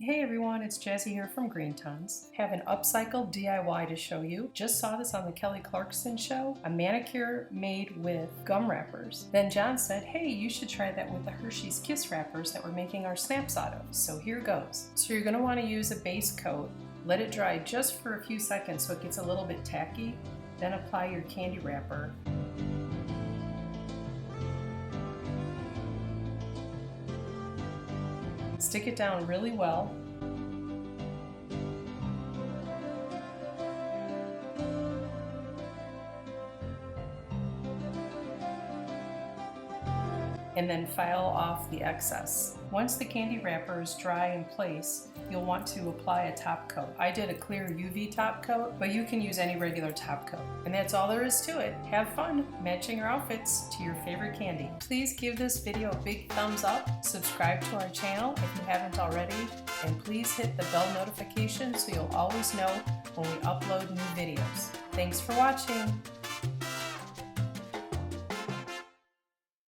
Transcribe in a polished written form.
Hey everyone, it's Jazzy here from Green Tons. Have an upcycled DIY to show you. Just saw this on the Kelly Clarkson show, a manicure made with gum wrappers. Then John said, hey, you should try that with the Hershey's Kiss wrappers that we're making our snaps out of. So here goes. So you're going to want to use a base coat. Let it dry just for a few seconds so it gets a little bit tacky. Then apply your candy wrapper. Stick it down really well. And then file off the excess. Once the candy wrapper is dry in place, you'll want to apply a top coat. I did a clear UV top coat, but you can use any regular top coat. And that's all there is to it. Have fun matching your outfits to your favorite candy. Please give this video a big thumbs up, subscribe to our channel if you haven't already, and please hit the bell notification so you'll always know when we upload new videos. Thanks for watching.